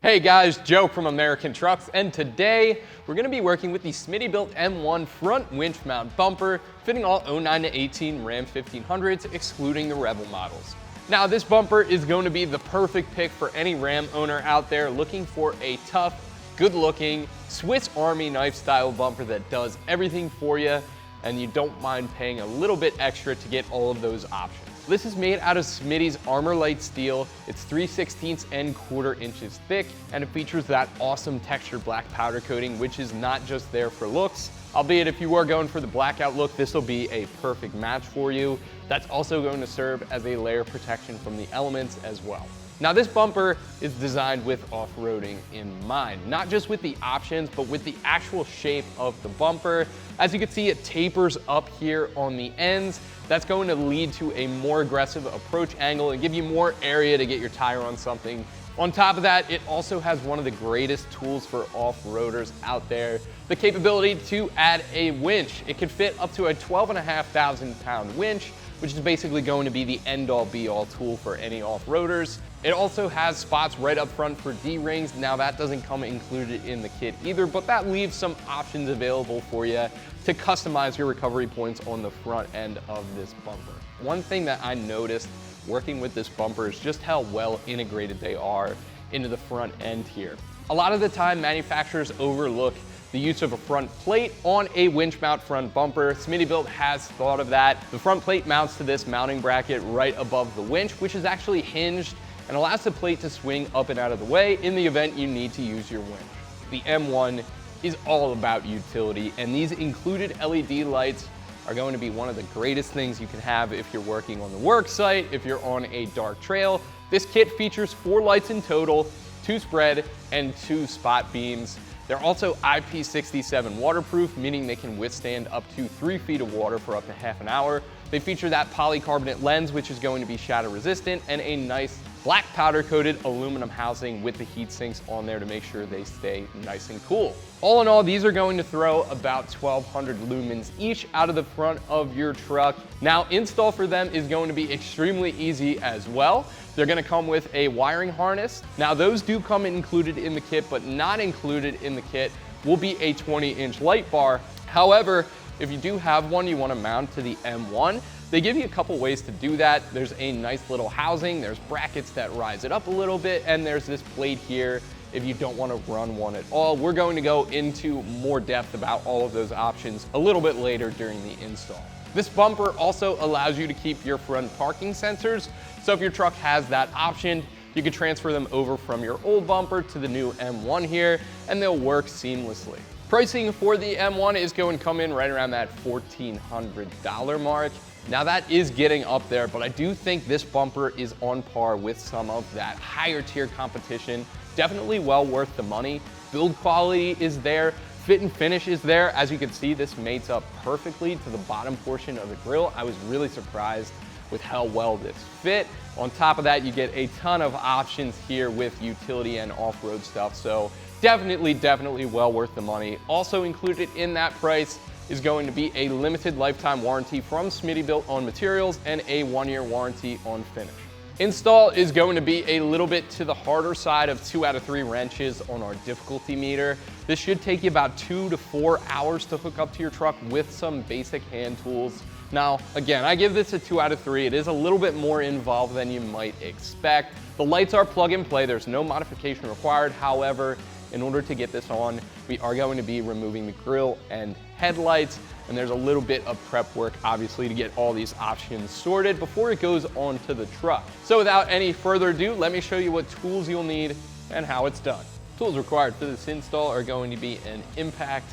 Hey guys, Joe from American Trucks, and today we're going to be working with the Smittybilt M1 front winch mount bumper, fitting all 09 to 18 Ram 1500s, excluding the Rebel models. Now this bumper is going to be the perfect pick for any Ram owner out there looking for a tough, good-looking, Swiss Army knife style bumper that does everything for you, and you don't mind paying a little bit extra to get all of those options. This is made out of Smitty's Armor Light steel. It's 3/16 and 1/4 inches thick, and it features that awesome textured black powder coating, which is not just there for looks. Albeit if you are going for the blackout look, this will be a perfect match for you. That's also going to serve as a layer of protection from the elements as well. Now this bumper is designed with off-roading in mind, not just with the options, but with the actual shape of the bumper. As you can see, it tapers up here on the ends. That's going to lead to a more aggressive approach angle and give you more area to get your tire on something. On top of that, it also has one of the greatest tools for off-roaders out there, the capability to add a winch. It can fit up to a 12,500 pound winch, which is basically going to be the end-all be-all tool for any off-roaders. It also has spots right up front for D-rings. Now that doesn't come included in the kit either, but that leaves some options available for you to customize your recovery points on the front end of this bumper. One thing that I noticed working with this bumper is just how well integrated they are into the front end here. A lot of the time, manufacturers overlook the use of a front plate on a winch mount front bumper. Smittybilt has thought of that. The front plate mounts to this mounting bracket right above the winch, which is actually hinged and allows the plate to swing up and out of the way in the event you need to use your winch. The M1 is all about utility, and these included LED lights are going to be one of the greatest things you can have if you're working on the work site, if you're on a dark trail. This kit features 4 lights in total, 2 spread and 2 spot beams. They're also IP67 waterproof, meaning they can withstand up to 3 feet of water for up to half an hour. They feature that polycarbonate lens, which is going to be shatter resistant, and a nice black powder coated aluminum housing with the heat sinks on there to make sure they stay nice and cool. All in all, these are going to throw about 1,200 lumens each out of the front of your truck. Now, install for them is going to be extremely easy as well. They're going to come with a wiring harness. Now, those do come included in the kit, but not included in the kit will be a 20-inch light bar. However, if you do have one you want to mount to the M1, they give you a couple ways to do that. There's a nice little housing, there's brackets that rise it up a little bit, and there's this plate here if you don't want to run one at all. We're going to go into more depth about all of those options a little bit later during the install. This bumper also allows you to keep your front parking sensors, so if your truck has that option, you can transfer them over from your old bumper to the new M1 here, and they'll work seamlessly. Pricing for the M1 is going to come in right around that $1,400 mark. Now that is getting up there, but I do think this bumper is on par with some of that higher tier competition. Definitely well worth the money. Build quality is there. Fit and finish is there. As you can see, this mates up perfectly to the bottom portion of the grill. I was really surprised with how well this fit. On top of that, you get a ton of options here with utility and off-road stuff. So definitely well worth the money. Also included in that price is going to be a limited lifetime warranty from Smittybilt on materials and a 1-year warranty on finish. Install is going to be a little bit to the harder side of 2 out of 3 wrenches on our difficulty meter. This should take you about 2 to 4 hours to hook up to your truck with some basic hand tools. Now, again, I give this a 2 out of 3. It is a little bit more involved than you might expect. The lights are plug and play. There's no modification required. However, in order to get this on, we are going to be removing the grill and headlights, and there's a little bit of prep work, obviously, to get all these options sorted before it goes onto the truck. So without any further ado, let me show you what tools you'll need and how it's done. Tools required for this install are going to be an impact,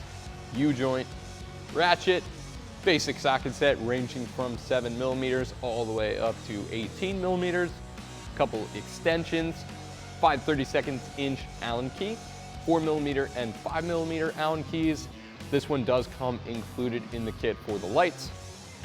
U-joint, ratchet, basic socket set ranging from 7mm all the way up to 18mm, a couple extensions, 5/32 Allen key, 4mm and 5mm Allen keys. This one does come included in the kit for the lights.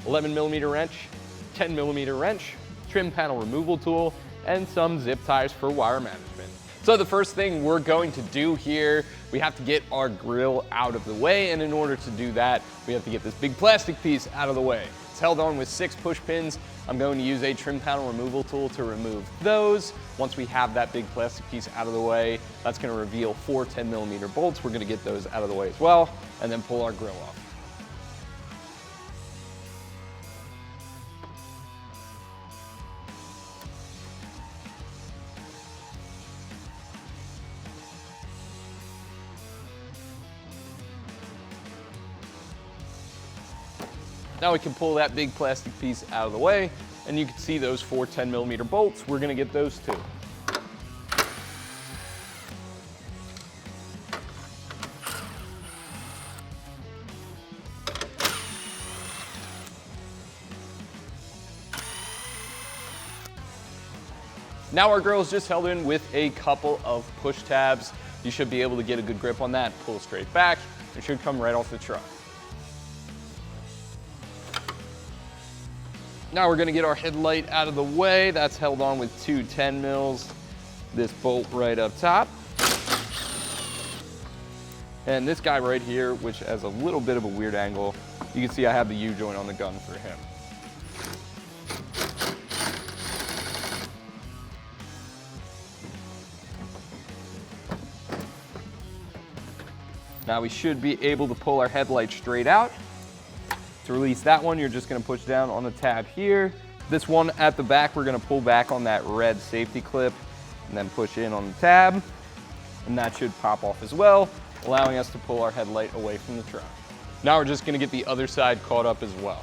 11mm wrench, 10mm wrench, trim panel removal tool, and some zip ties for wire management. So the first thing we're going to do here, we have to get our grill out of the way, and in order to do that, we have to get this big plastic piece out of the way. It's held on with 6 push pins. I'm going to use a trim panel removal tool to remove those. Once we have that big plastic piece out of the way, that's going to reveal 4 10mm bolts. We're going to get those out of the way as well, and then pull our grill off. Now we can pull that big plastic piece out of the way, and you can see those 4 10mm bolts. We're going to get those too. Now our grill is just held in with a couple of push tabs. You should be able to get a good grip on that, pull straight back. It should come right off the truck. Now we're going to get our headlight out of the way. That's held on with 2 10mm. This bolt right up top. And this guy right here, which has a little bit of a weird angle, you can see I have the U-joint on the gun for him. Now we should be able to pull our headlight straight out. To release that one, you're just going to push down on the tab here. This one at the back, we're going to pull back on that red safety clip and then push in on the tab. And that should pop off as well, allowing us to pull our headlight away from the truck. Now we're just going to get the other side caught up as well.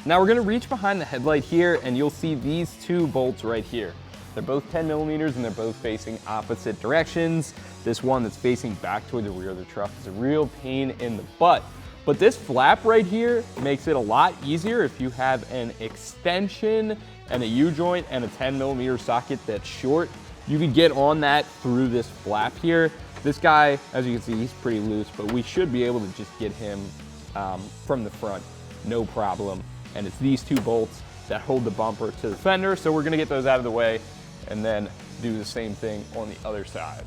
Now we're going to reach behind the headlight here, and you'll see these 2 bolts right here. They're both 10mm and they're both facing opposite directions. This one that's facing back toward the rear of the truck is a real pain in the butt. But this flap right here makes it a lot easier if you have an extension and a U-joint and a 10mm socket that's short. You could get on that through this flap here. This guy, as you can see, he's pretty loose, but we should be able to just get him from the front, no problem. And it's these 2 bolts that hold the bumper to the fender. So we're going to get those out of the way and then do the same thing on the other side.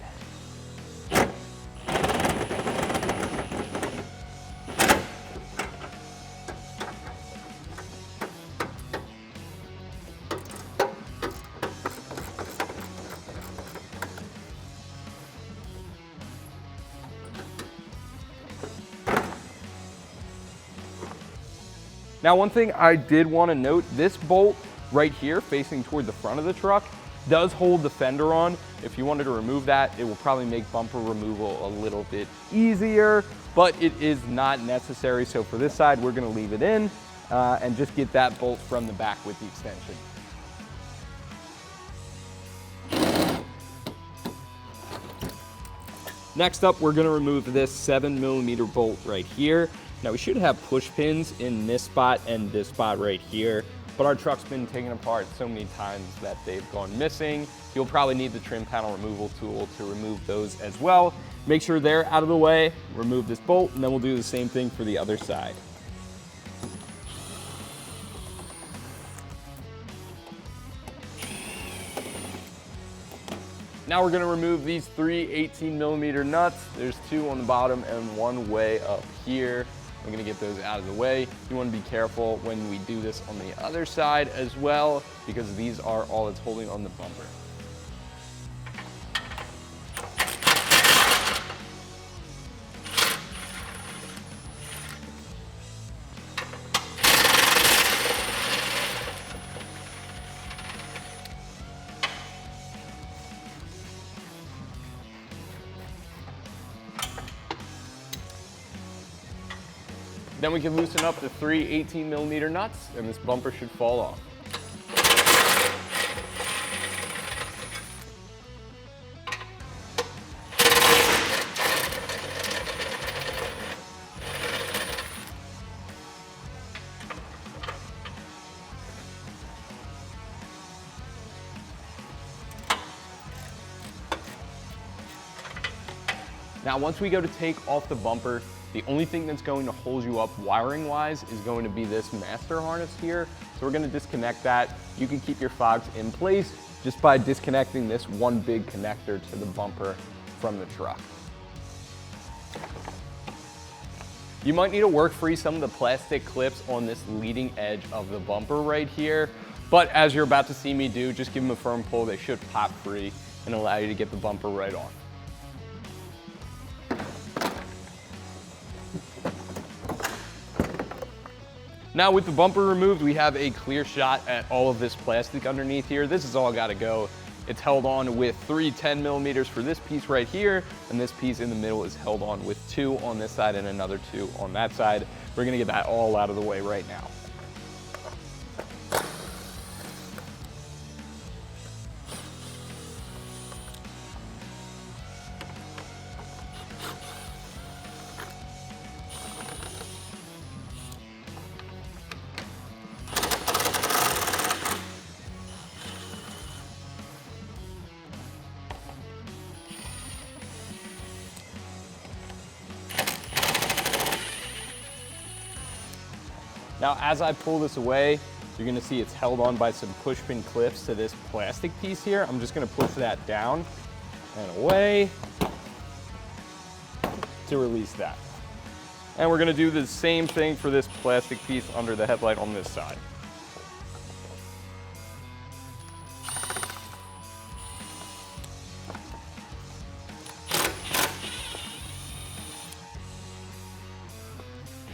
Now, one thing I did want to note, this bolt right here facing toward the front of the truck does hold the fender on. If you wanted to remove that, it will probably make bumper removal a little bit easier, but it is not necessary. So for this side, we're going to leave it in and just get that bolt from the back with the extension. Next up, we're going to remove this 7mm bolt right here. Now we should have push pins in this spot and this spot right here, but our truck's been taken apart so many times that they've gone missing. You'll probably need the trim panel removal tool to remove those as well. Make sure they're out of the way, remove this bolt, and then we'll do the same thing for the other side. Now we're going to remove these 3 18mm nuts. There's 2 on the bottom and 1 way up here. We're going to get those out of the way. You want to be careful when we do this on the other side as well, because these are all that's holding on the bumper. Then we can loosen up the 3 18mm nuts, and this bumper should fall off. Now, once we go to take off the bumper, the only thing that's going to hold you up wiring wise is going to be this master harness here. So we're gonna disconnect that. You can keep your fogs in place just by disconnecting this one big connector to the bumper from the truck. You might need to work free some of the plastic clips on this leading edge of the bumper right here. But as you're about to see me do, just give them a firm pull. They should pop free and allow you to get the bumper right off. Now with the bumper removed, we have a clear shot at all of this plastic underneath here. This is all gotta go. It's held on with 3 10mm for this piece right here, and this piece in the middle is held on with 2 on this side and another 2 on that side. We're gonna get that all out of the way right now. Now, as I pull this away, you're gonna see it's held on by some push pin clips to this plastic piece here. I'm just gonna push that down and away to release that. And we're gonna do the same thing for this plastic piece under the headlight on this side.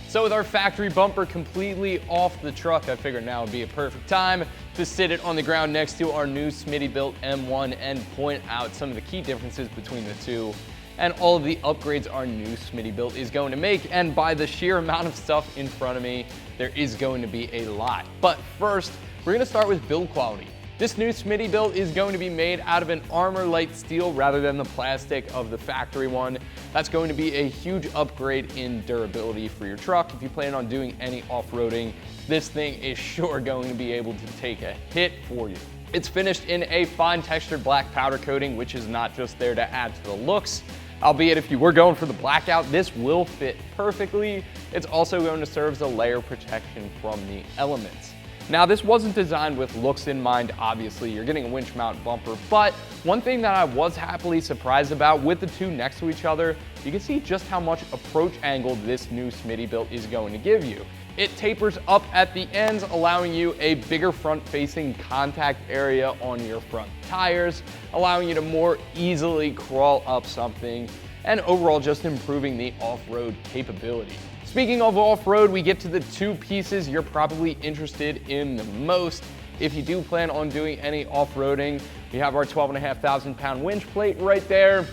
So with our factory bumper completely off the truck, I figured now would be a perfect time to sit it on the ground next to our new Smittybilt M1 and point out some of the key differences between the two and all of the upgrades our new Smittybilt is going to make. And by the sheer amount of stuff in front of me, there is going to be a lot. But first, we're gonna start with build quality. This new Smittybilt is going to be made out of an armor light steel rather than the plastic of the factory one. That's going to be a huge upgrade in durability for your truck. If you plan on doing any off-roading, this thing is sure going to be able to take a hit for you. It's finished in a fine textured black powder coating, which is not just there to add to the looks. Albeit if you were going for the blackout, this will fit perfectly. It's also going to serve as a layer protection from the elements. Now, this wasn't designed with looks in mind, obviously. You're getting a winch mount bumper, but one thing that I was happily surprised about with the two next to each other, you can see just how much approach angle this new Smittybilt is going to give you. It tapers up at the ends, allowing you a bigger front-facing contact area on your front tires, allowing you to more easily crawl up something, and overall just improving the off-road capability. Speaking of off-road, we get to the two pieces you're probably interested in the most. If you do plan on doing any off-roading, we have our 12,500 pound winch plate right there.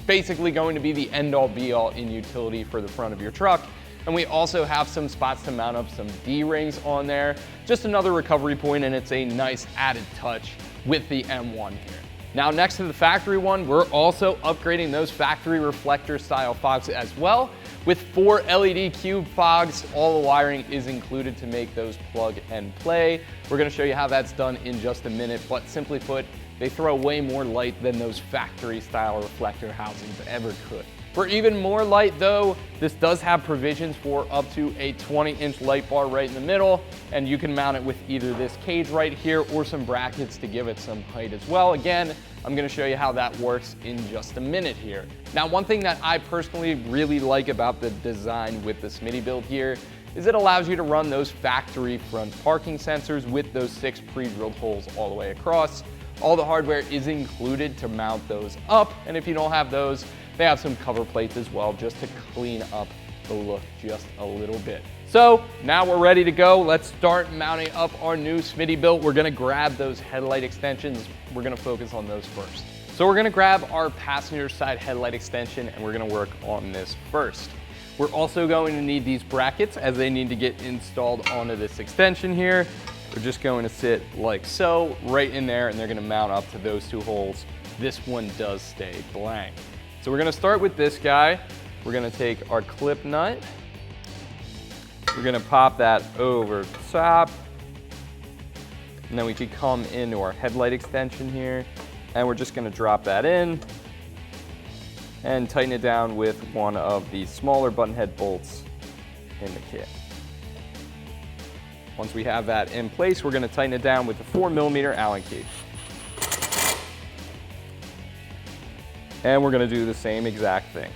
Basically going to be the end-all be-all in utility for the front of your truck. And we also have some spots to mount up some D-rings on there. Just another recovery point, and it's a nice added touch with the M1 here. Now, next to the factory one, we're also upgrading those factory reflector style fogs as well. With 4 LED cube fogs, all the wiring is included to make those plug and play. We're gonna show you how that's done in just a minute, but simply put, they throw way more light than those factory style reflector housings ever could. For even more light though, this does have provisions for up to a 20-inch light bar right in the middle, and you can mount it with either this cage right here or some brackets to give it some height as well. Again, I'm gonna show you how that works in just a minute here. Now, one thing that I personally really like about the design with the Smittybilt here is it allows you to run those factory front parking sensors with those 6 pre-drilled holes all the way across. All the hardware is included to mount those up, and if you don't have those, they have some cover plates as well just to clean up the look just a little bit. So now we're ready to go. Let's start mounting up our new Smittybilt. We're gonna grab those headlight extensions. We're gonna focus on those first. So we're gonna grab our passenger side headlight extension and we're gonna work on this first. We're also going to need these brackets as they need to get installed onto this extension here. We're just going to sit like so, right in there, and they're gonna mount up to those 2 holes. This one does stay blank. So we're gonna start with this guy. We're gonna take our clip nut. We're gonna pop that over the top. And then we could come into our headlight extension here, and we're just gonna drop that in. and tighten it down with one of the smaller button head bolts in the kit. Once we have that in place, we're going to tighten it down with a 4mm Allen key. And we're going to do the same exact thing.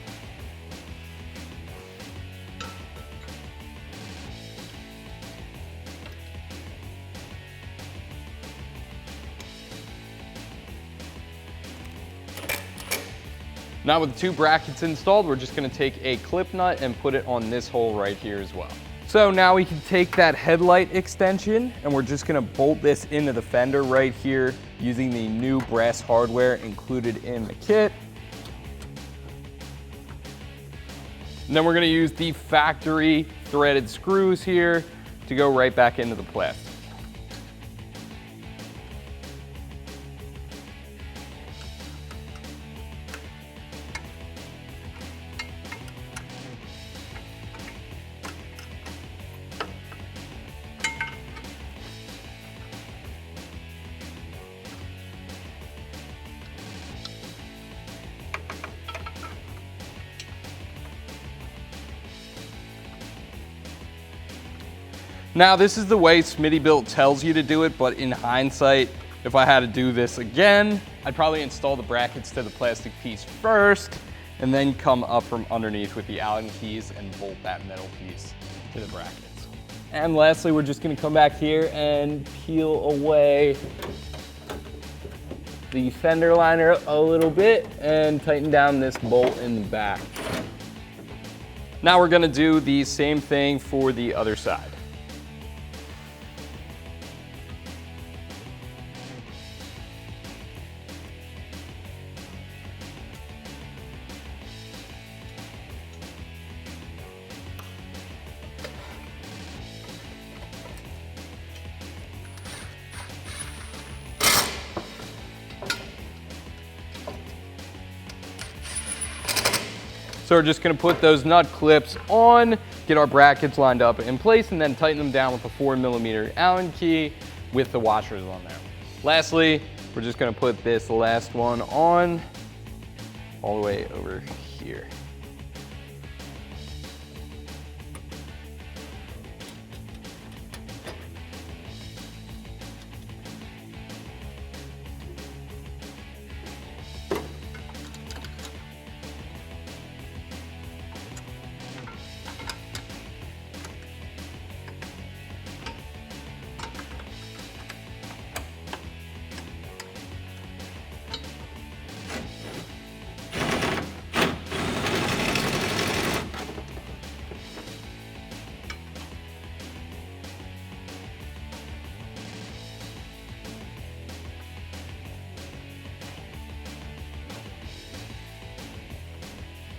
Now with the 2 brackets installed, we're just going to take a clip nut and put it on this hole right here as well. So now we can take that headlight extension and we're just going to bolt this into the fender right here using the new brass hardware included in the kit. And then we're going to use the factory threaded screws here to go right back into the plastic. Now this is the way Smittybilt tells you to do it, but in hindsight, if I had to do this again, I'd probably install the brackets to the plastic piece first and then come up from underneath with the Allen keys and bolt that metal piece to the brackets. And lastly, we're just gonna come back here and peel away the fender liner a little bit and tighten down this bolt in the back. Now we're gonna do the same thing for the other side. So we're just gonna put those nut clips on, get our brackets lined up in place, and then tighten them down with a 4mm Allen key with the washers on there. Lastly, we're just gonna put this last one on all the way over here.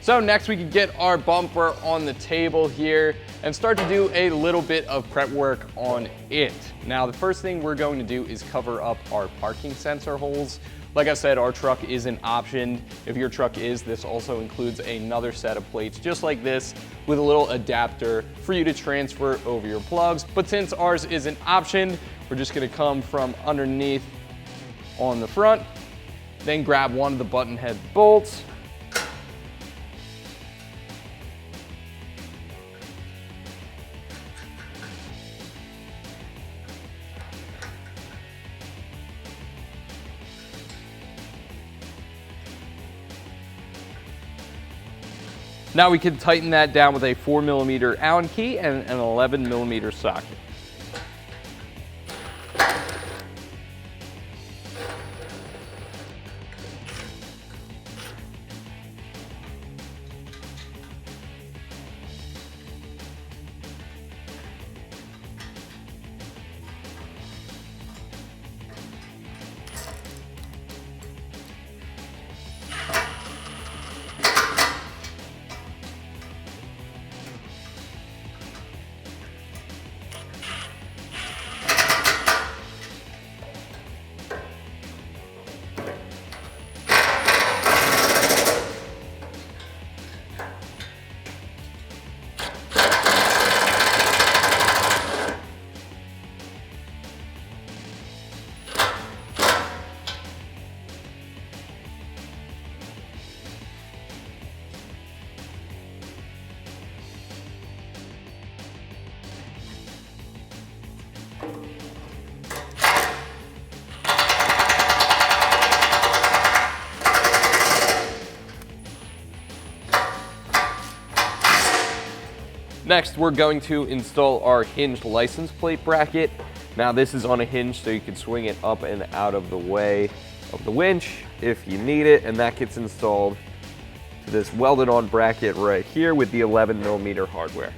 So next we can get our bumper on the table here and start to do a little bit of prep work on it. Now the first thing we're going to do is cover up our parking sensor holes. Like I said, our truck isn't optioned. If your truck is, this also includes another set of plates just like this with a little adapter for you to transfer over your plugs. But since ours isn't optioned, we're just gonna come from underneath on the front, then grab one of the button head bolts, now we can tighten that down with a 4mm Allen key and an 11mm socket. Next, we're going to install our Hinge license plate bracket. Now this is on a hinge, so you can swing it up and out of the way of the winch if you need it, and that gets installed to this welded on bracket right here with the 11mm hardware.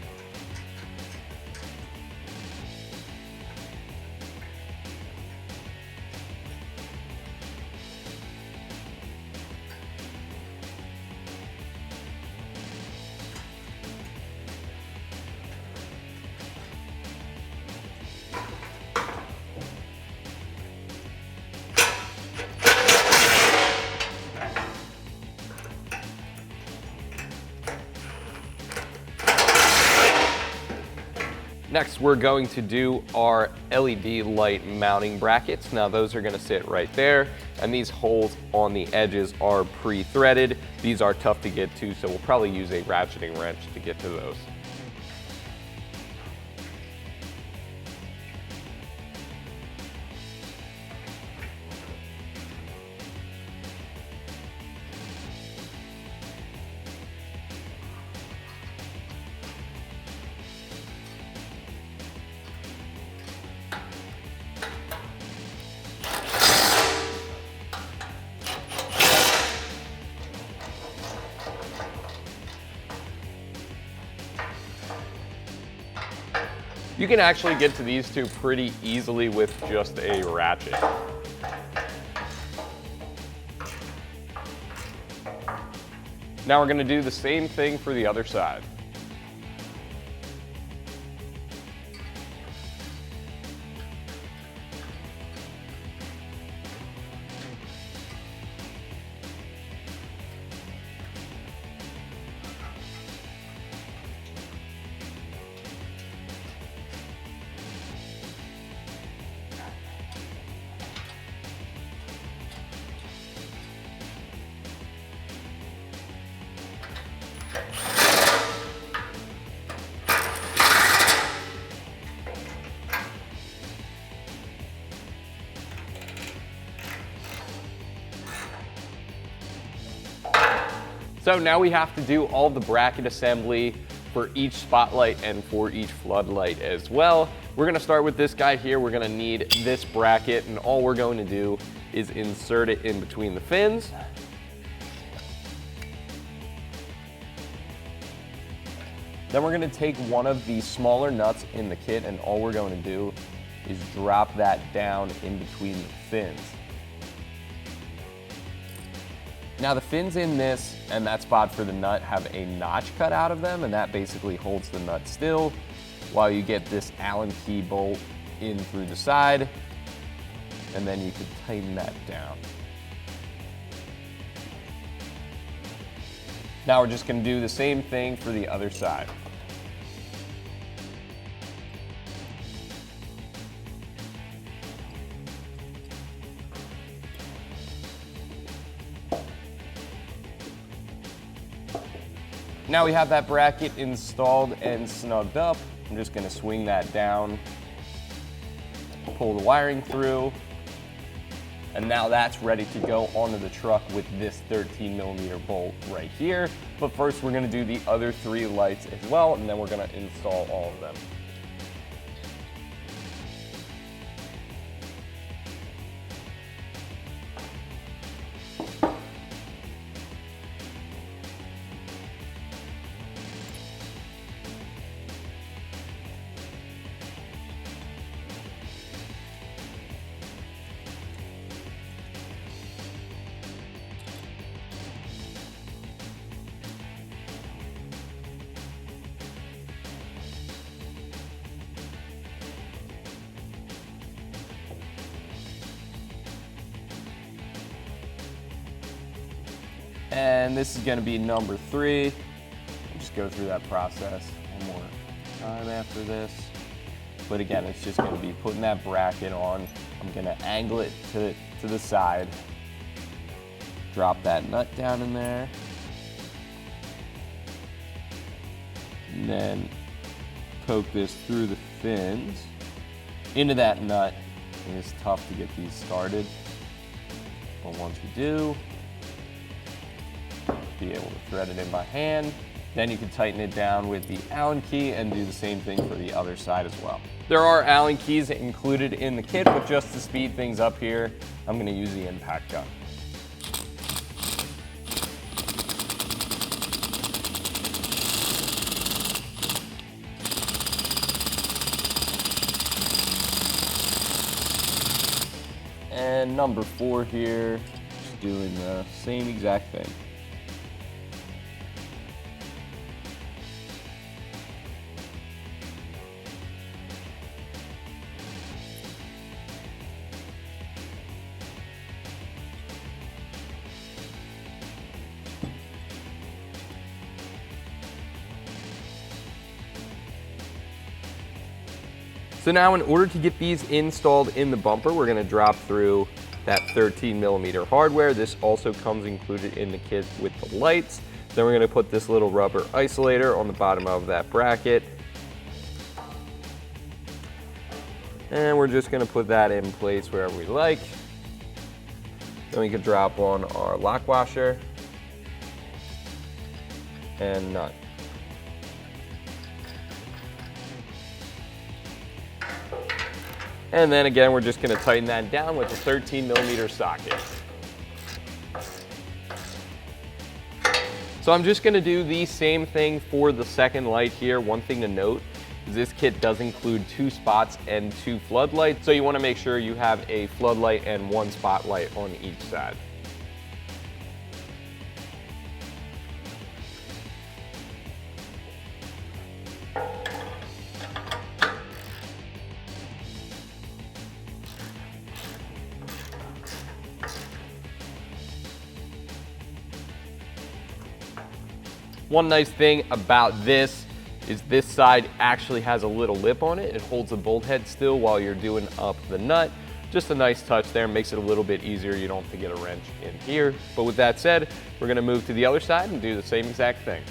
Next, we're going to do our LED light mounting brackets. Now those are gonna sit right there, and these holes on the edges are pre-threaded. These are tough to get to, so we'll probably use a ratcheting wrench to get to those. You can actually get to these two pretty easily with just a ratchet. Now we're going to do the same thing for the other side. So now we have to do all the bracket assembly for each spotlight and for each floodlight as well. We're gonna start with this guy here. We're gonna need this bracket, and all we're going to do is insert it in between the fins. Then we're gonna take one of the smaller nuts in the kit, and all we're going to do is drop that down in between the fins. Now the fins in this and that spot for the nut have a notch cut out of them, and that basically holds the nut still while you get this Allen key bolt in through the side, and then you can tighten that down. Now we're just going to do the same thing for the other side. Now we have that bracket installed and snugged up. I'm just going to swing that down, pull the wiring through, and now that's ready to go onto the truck with this 13mm bolt right here. But first we're going to do the other 3 lights as well, and then we're going to install all of them. And this is going to be number 3. I'll just go through that process one more time after this. But again, it's just going to be putting that bracket on. I'm going to angle it to the side. Drop that nut down in there. And then poke this through the fins into that nut. And it's tough to get these started. But once you do, be able to thread it in by hand, Then you can tighten it down with the Allen key and do the same thing for the other side as well. There are Allen keys included in the kit, but just to speed things up here, I'm going to use the impact gun. And number 4 here, just doing the same exact thing. So now in order to get these installed in the bumper, we're gonna drop through that 13mm hardware. This also comes included in the kit with the lights. Then we're gonna put this little rubber isolator on the bottom of that bracket. And we're just gonna put that in place wherever we like. Then we can drop on our lock washer and nut. And then again, we're just gonna tighten that down with a 13mm socket. So I'm just gonna do the same thing for the second light here. One thing to note is this kit does include 2 spots and 2 floodlights. So you wanna make sure you have a floodlight and 1 spotlight on each side. One nice thing about this is this side actually has a little lip on it. It holds the bolt head still while you're doing up the nut. Just a nice touch there, makes it a little bit easier. You don't have to get a wrench in here. But with that said, we're gonna move to the other side and do the same exact thing.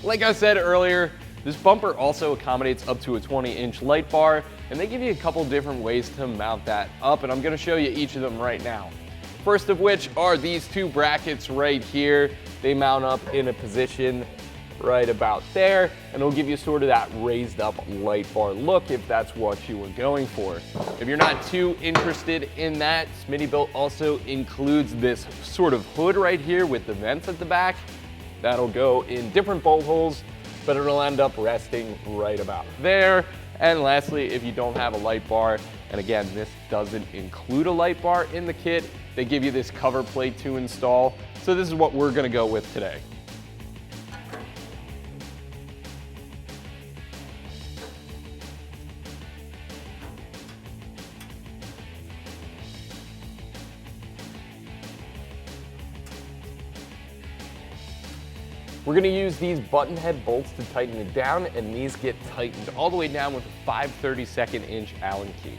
Like I said earlier, this bumper also accommodates up to a 20-inch light bar, and they give you a couple different ways to mount that up, and I'm gonna show you each of them right now. First of which are these 2 brackets right here. They mount up in a position right about there, and it'll give you sort of that raised up light bar look if that's what you were going for. If you're not too interested in that, Smittybilt also includes this sort of hood right here with the vents at the back. That'll go in different bolt holes, but it'll end up resting right about there. And lastly, if you don't have a light bar, and again, this doesn't include a light bar in the kit, they give you this cover plate to install. So this is what we're gonna go with today. We're gonna use these button head bolts to tighten it down, and these get tightened all the way down with a 5/32" Allen key.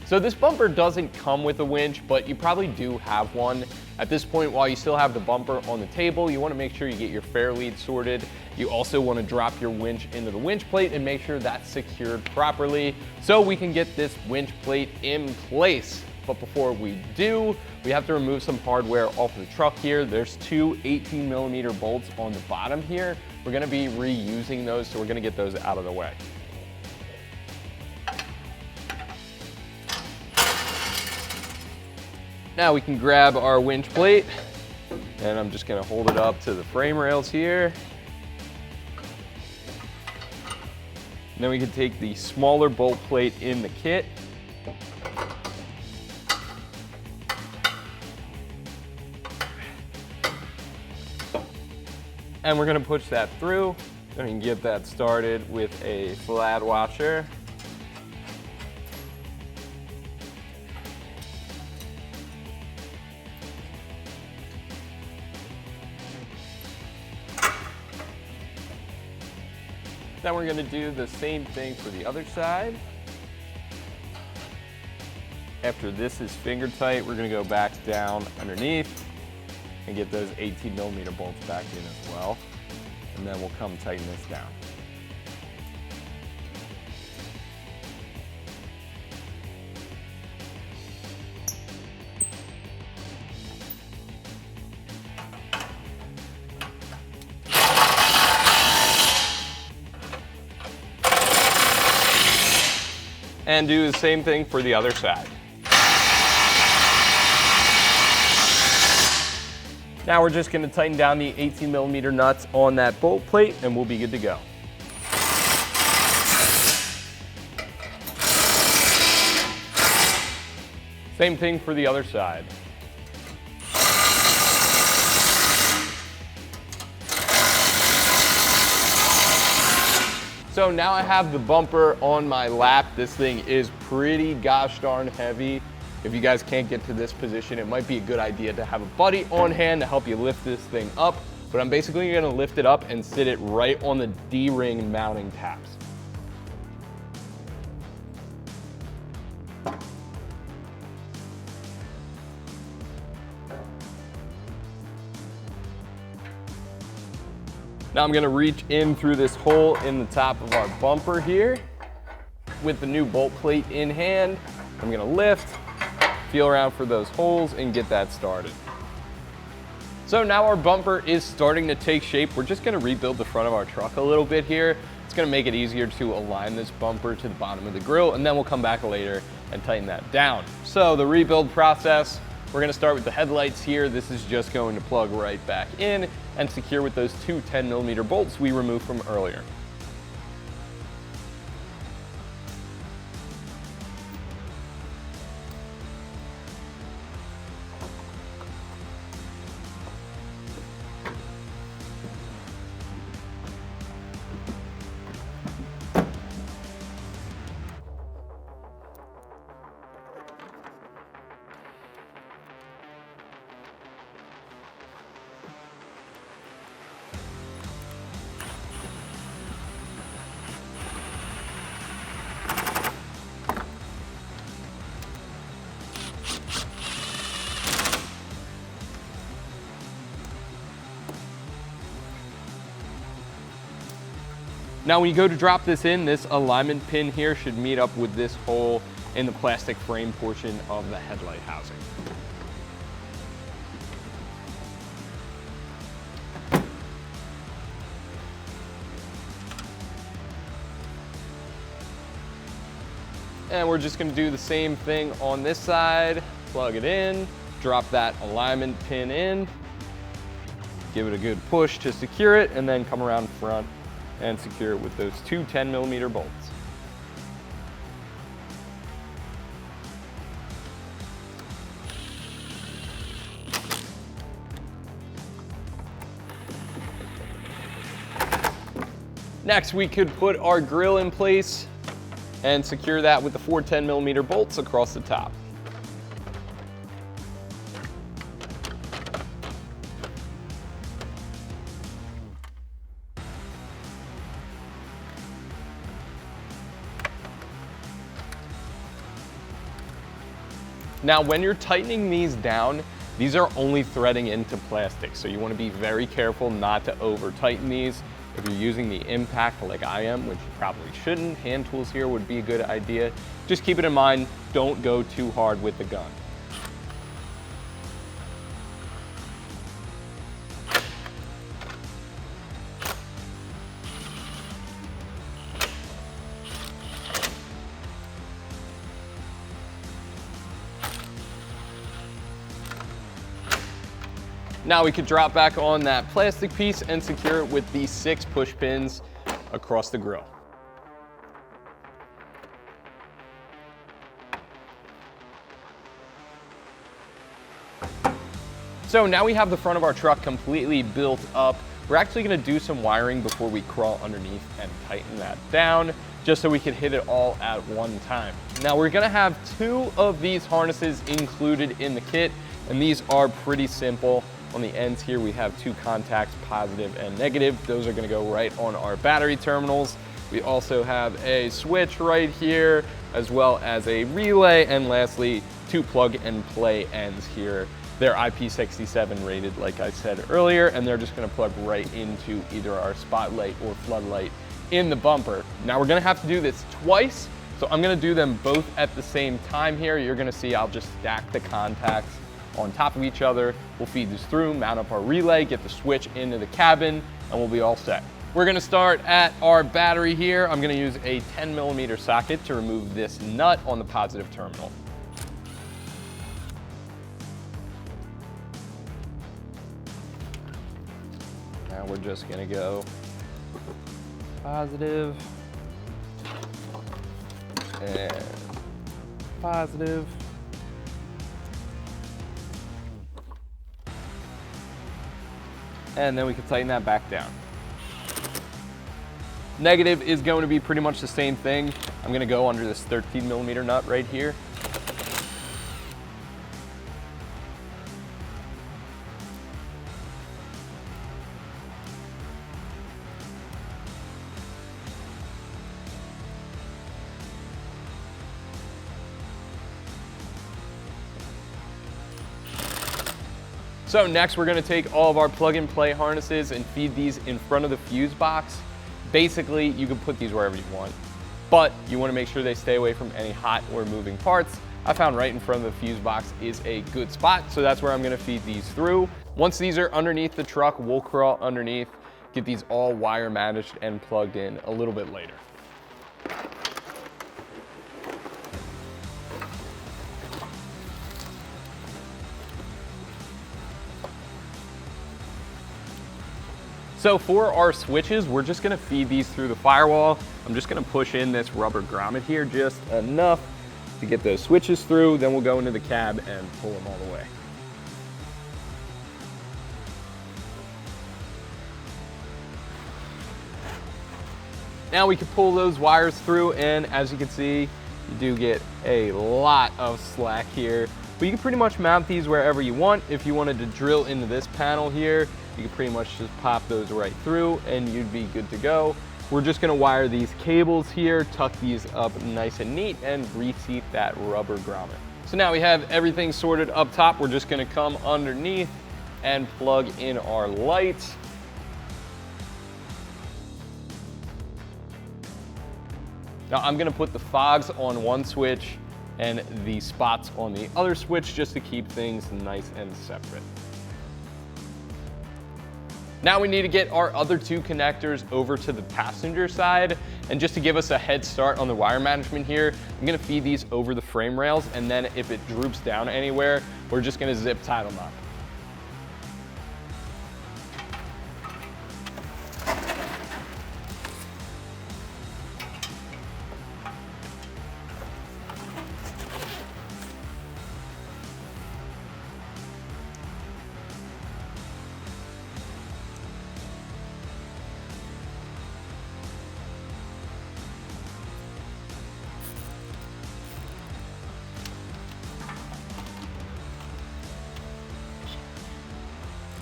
So this bumper doesn't come with a winch, but you probably do have one. At this point, while you still have the bumper on the table, you want to make sure you get your fair lead sorted. You also want to drop your winch into the winch plate and make sure that's secured properly so we can get this winch plate in place. But before we do, we have to remove some hardware off the truck here. There's two 18mm bolts on the bottom here. We're gonna be reusing those, so we're gonna get those out of the way. Now we can grab our winch plate, and I'm just gonna hold it up to the frame rails here. And then we can take the smaller bolt plate in the kit. And we're gonna push that through, and we can get that started with a flat washer. Then we're gonna do the same thing for the other side. After this is finger tight, we're gonna go back down underneath and get those 18mm bolts back in as well. And then we'll come tighten this down. And do the same thing for the other side. Now we're just gonna tighten down the 18mm nuts on that bolt plate, and we'll be good to go. Same thing for the other side. So now I have the bumper on my lap. This thing is pretty gosh darn heavy. If you guys can't get to this position, it might be a good idea to have a buddy on hand to help you lift this thing up. But I'm basically gonna lift it up and sit it right on the D-ring mounting tabs. Now I'm gonna reach in through this hole in the top of our bumper here. With the new bolt plate in hand, I'm gonna lift, feel around for those holes, and get that started. So now our bumper is starting to take shape. We're just gonna rebuild the front of our truck a little bit here. It's gonna make it easier to align this bumper to the bottom of the grill, and then we'll come back later and tighten that down. So the rebuild process, we're gonna start with the headlights here. This is just going to plug right back in and secure with those two 10mm bolts we removed from earlier. Now when you go to drop this in, this alignment pin here should meet up with this hole in the plastic frame portion of the headlight housing. And we're just gonna do the same thing on this side. Plug it in, drop that alignment pin in, give it a good push to secure it, and then come around front and secure it with those two 10mm bolts. Next, we could put our grill in place and secure that with the four 10mm bolts across the top. Now, when you're tightening these down, these are only threading into plastic, so you want to be very careful not to over tighten these. If you're using the impact like I am, which you probably shouldn't, hand tools here would be a good idea. Just keep it in mind, don't go too hard with the gun. Now we could drop back on that plastic piece and secure it with these 6 push pins across the grill. So now we have the front of our truck completely built up. We're actually gonna do some wiring before we crawl underneath and tighten that down, just so we can hit it all at one time. Now we're gonna have 2 of these harnesses included in the kit, and these are pretty simple. On the ends here, we have 2 contacts, positive and negative. Those are gonna go right on our battery terminals. We also have a switch right here, as well as a relay, and lastly, 2 plug and play ends here. They're IP67 rated, like I said earlier, and they're just gonna plug right into either our spotlight or floodlight in the bumper. Now we're gonna have to do this twice, so I'm gonna do them both at the same time here. You're gonna see I'll just stack the contacts on top of each other. We'll feed this through, mount up our relay, get the switch into the cabin, and we'll be all set. We're gonna start at our battery here. I'm gonna use a 10mm socket to remove this nut on the positive terminal. Now we're just gonna go positive and positive. And then we can tighten that back down. Negative is going to be pretty much the same thing. I'm gonna go under this 13mm nut right here. So next we're gonna take all of our plug and play harnesses and feed these in front of the fuse box. Basically, you can put these wherever you want, but you wanna make sure they stay away from any hot or moving parts. I found right in front of the fuse box is a good spot, so that's where I'm gonna feed these through. Once these are underneath the truck, we'll crawl underneath, get these all wire managed and plugged in a little bit later. So for our switches, we're just gonna feed these through the firewall. I'm just gonna push in this rubber grommet here just enough to get those switches through, then we'll go into the cab and pull them all the way. Now we can pull those wires through, and as you can see, you do get a lot of slack here. But you can pretty much mount these wherever you want. If you wanted to drill into this panel here, you can pretty much just pop those right through and you'd be good to go. We're just gonna wire these cables here, tuck these up nice and neat, and reseat that rubber grommet. So now we have everything sorted up top. We're just gonna come underneath and plug in our lights. Now I'm gonna put the fogs on one switch and the spots on the other switch just to keep things nice and separate. Now we need to get our other 2 connectors over to the passenger side, and just to give us a head start on the wire management here, I'm gonna feed these over the frame rails, and then if it droops down anywhere, we're just gonna zip tie them up.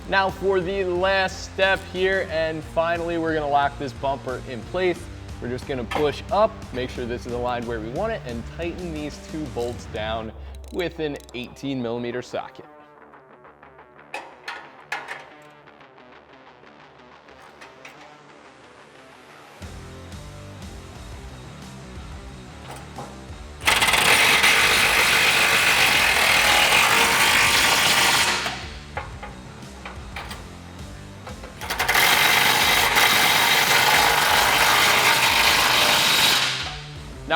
Now for the last step here, and finally we're gonna lock this bumper in place. We're just gonna push up, make sure this is aligned where we want it, and tighten these 2 bolts down with an 18mm socket.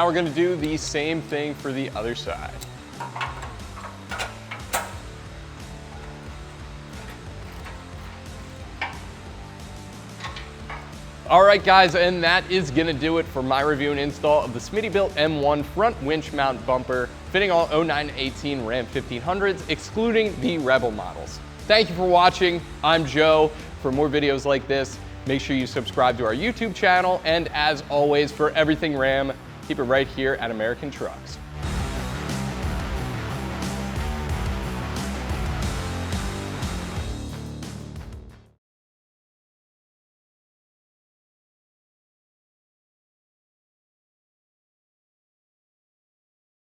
now we're gonna do the same thing for the other side. All right guys, and that is gonna do it for my review and install of the Smittybilt M1 front winch mount bumper, fitting all 09 to 18 Ram 1500s, excluding the Rebel models. Thank you for watching. I'm Joe. For more videos like this, make sure you subscribe to our YouTube channel, and as always, for everything Ram, keep it right here at American Trucks.